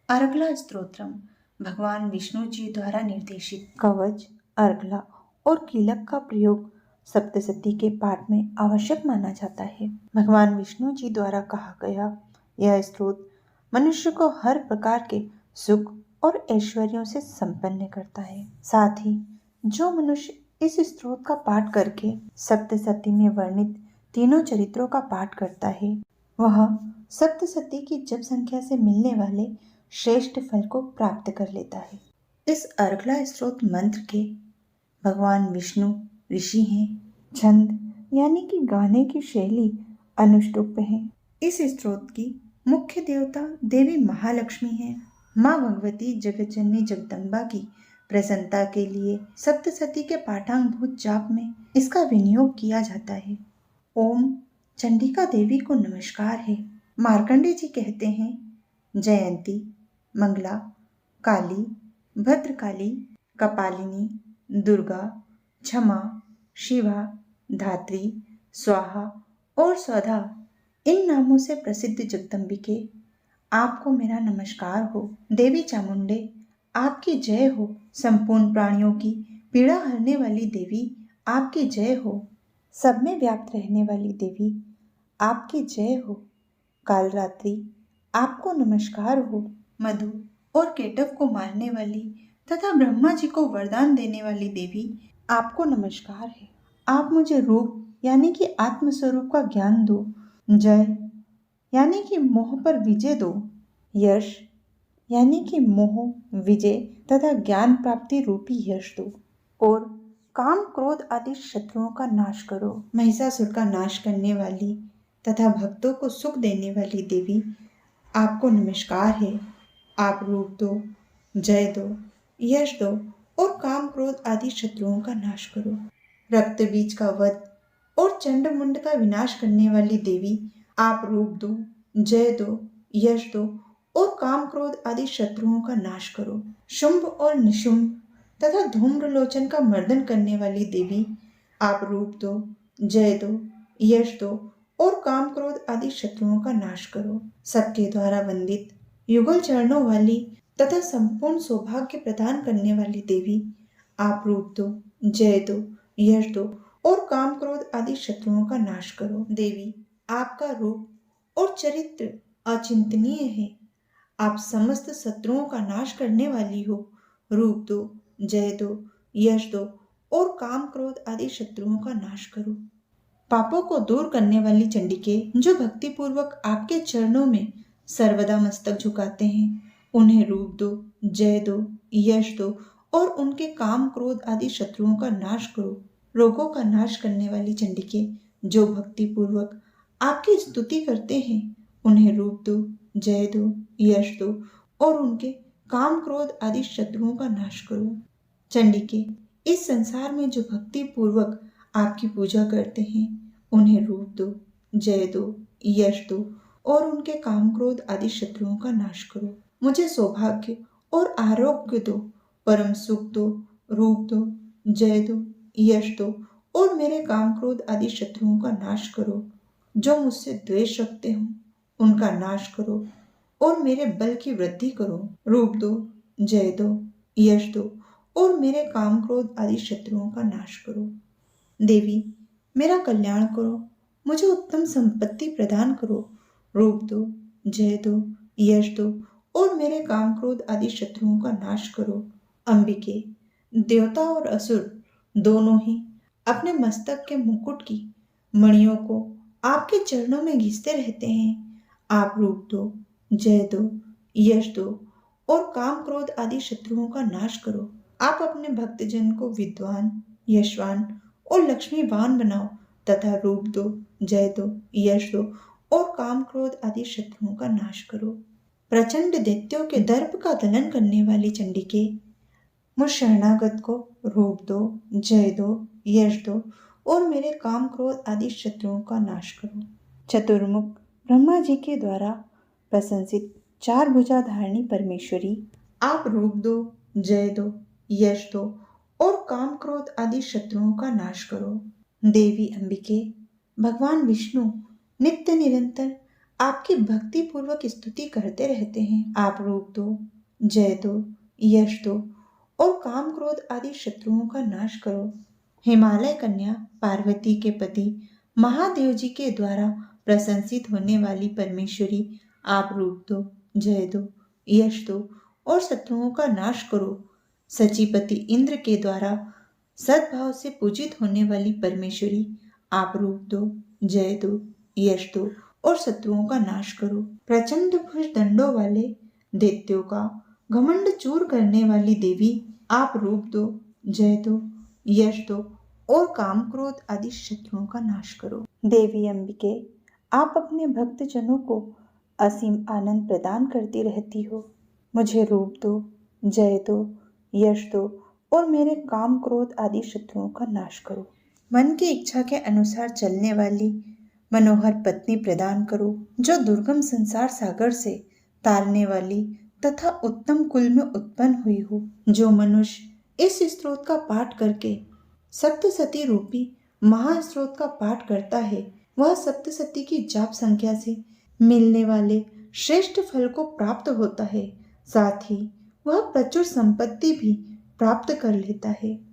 अर्गला स्तोत्रम भगवान विष्णु जी द्वारा निर्देशित कवच, अर्गला और कीलक का प्रयोग सप्तशती के पाठ में आवश्यक माना जाता है। भगवान विष्णु जी द्वारा कहा गया यह स्तोत्र मनुष्य को हर प्रकार के सुख और ऐश्वर्यों से संपन्न करता है। साथ ही जो मनुष्य इस स्तोत्र का पाठ करके सप्तशती में वर्णित तीनों चरित्रों का पाठ करता है, वह सप्तशती की जप संख्या से मिलने वाले श्रेष्ठ फल को प्राप्त कर लेता है। इस अर्गला स्तोत्र मंत्र के भगवान विष्णु ऋषि हैं। छंद यानी कि गाने की शैली अनुष्टुप है। इस स्तोत्र की मुख्य देवता देवी महालक्ष्मी है। माँ भगवती जगतजननी जगदम्बा की प्रसन्नता के लिए सप्तशती के पाठांगभूत जाप में इसका विनियोग किया जाता है। ओम चंडिका देवी को नमस्कार है। मार्कंडे जी कहते हैं, जयंती, मंगला, काली, भद्रकाली, कपालिनी, दुर्गा, क्षमा, शिवा, धात्री, स्वाहा और स्वधा इन नामों से प्रसिद्ध जगदम्बिके, आपको मेरा नमस्कार हो। देवी चामुंडे, आपकी जय हो। संपूर्ण प्राणियों की पीड़ा हरने वाली देवी, आपकी जय हो। सब में व्याप्त रहने वाली देवी, आपकी जय हो। कालरात्रि, आपको नमस्कार हो। मधु और केटव को मारने वाली तथा ब्रह्मा जी को वरदान देने वाली देवी, आपको नमस्कार है। आप मुझे रूप यानी कि आत्मस्वरूप का ज्ञान दो। जय यानी कि मोह पर विजय दो। यश यानी कि मोह, विजय तथा ज्ञान प्राप्ति रूपी यश दो। और काम, क्रोध आदि शत्रुओं का नाश करो। महिषासुर का नाश करने वाली तथा भक्तों को सुख देने वाली देवी, आपको नमस्कार है। आप रूप दो, जय दो, यश दो और काम, क्रोध आदि शत्रुओं का नाश करो। रक्त बीज का वध और चंड मुंड का विनाश करने वाली देवी, आप रूप दो, जय दो, यश दो और काम, क्रोध आदि शत्रुओं का नाश करो। शुंभ और निशुंभ तथा धूम्रलोचन का मर्दन करने वाली देवी, आप रूप दो, जय दो, यश दो और काम, क्रोध आदि शत्रुओं का नाश करो। सबके द्वारा वंदित, युगल चरणों वाली तथा संपूर्ण सौभाग्य प्रदान करने वाली देवी, आप रूप दो, जय दो, यश दो और काम, क्रोध आदि शत्रुओं का नाश करो। देवी, आपका रूप और चरित्र अचिंतनीय है। आप समस्त शत्रुओं का नाश करने वाली हो। रूप दो, जय दो, यश दो और काम, क्रोध आदि शत्रुओं का नाश करो। पापों को दूर करने वाली चंडिके, जो भक्ति पूर्वक आपके चरणों में सर्वदा मस्तक झुकाते हैं, उन्हें रूप दो, जय दो, यश दो और उनके काम, क्रोध आदि शत्रुओं का नाश करो। रोगों का नाश करने वाली चंडिके, जो भक्ति पूर्वक आपकी स्तुति करते हैं, उन्हें रूप दो, जय दो, यश दो और उनके काम, क्रोध आदि शत्रुओं का नाश करो। चंडिके, इस संसार में जो भक्ति पूर्वक आपकी पूजा करते हैं, उन्हें रूप दो, जय दो, यश दो और उनके काम, क्रोध आदि शत्रुओं का नाश करो। मुझे सौभाग्य और आरोग्य दो, परम सुख दो। रूप दो, जय दो, यश दो और मेरे काम, क्रोध आदि शत्रुओं का नाश करो। जो मुझसे द्वेष रखते हो, उनका नाश करो और मेरे बल की वृद्धि करो। रूप दो, जय दो, यश दो और मेरे काम, क्रोध आदि शत्रुओं का नाश करो। देवी, मेरा कल्याण करो, मुझे उत्तम संपत्ति प्रदान करो। रूप दो, जय दो, यश दो और मेरे काम, क्रोध आदि शत्रुओं का नाश करो। अंबिके, देवता और असुर दोनों ही अपने मस्तक के मुकुट की मणियों को आपके चरणों में घिसते रहते हैं। आप रूप दो, जय दो, यश दो और काम, क्रोध आदि शत्रुओं का नाश करो। आप अपने भक्तजन को विद्वान, यशवान और लक्ष्मीवान बनाओ तथा रूप दो, जय दो, यश दो और काम, क्रोध आदि शत्रुओं का नाश करो। प्रचंड दैत्यों के दर्प का दलन करने वाली चंडिके, मुझ शरणागत को रूप दो, जय दो, यश दो और मेरे काम, क्रोध आदि शत्रुओं का नाश करो। चतुर्मुख ब्रह्मा जी के द्वारा प्रशंसित चार भुजा धारणी परमेश्वरी, आप रूप दो, जय दो, यश दो और काम, क्रोध आदि शत्रुओं का नाश करो। देवी अंबिके, भगवान विष्णु नित्य निरंतर आपकी भक्ति पूर्वक स्तुति करते रहते हैं। आप रूप दो, जय दो, यश दो और काम क्रोध आदि शत्रुओं का नाश करो। हिमालय कन्या पार्वती के पति महादेव जी के द्वारा प्रशंसित होने वाली परमेश्वरी, आप रूप दो, जय दो, यश दो और शत्रुओं का नाश करो। सचीपति इंद्र के द्वारा सद्भाव से पूजित होने वाली परमेश्वरी, आप रूप दो, जय दो, यश दो और शत्रुओं का नाश करो। प्रचंड भुज दंडों वाले दैत्यों का घमंड चूर करने वाली देवी, आप रूप दो, जय दो, यश दो और काम क्रोध आदि शत्रुओं का नाश करो। देवी अंबिके, आप अपने भक्तजनों को असीम आनंद प्रदान करती रहती हो। मुझे रूप दो, जय दो, यश दो और मेरे काम क्रोध आदि शत्रुओं का नाश करो। मन की इच्छा के अनुसार चलने वाली मनोहर पत्नी प्रदान करो, जो दुर्गम संसार सागर से तारने वाली तथा उत्तम कुल में उत्पन्न हुई हो। जो मनुष्य इस स्त्रोत का पाठ करके सप्तसती रूपी महास्त्रोत का पाठ करता है, वह सप्तसती की जाप संख्या से मिलने वाले श्रेष्ठ फल को प्राप्त होता है। साथ ही वह प्रचुर संपत्ति भी प्राप्त कर लेता है।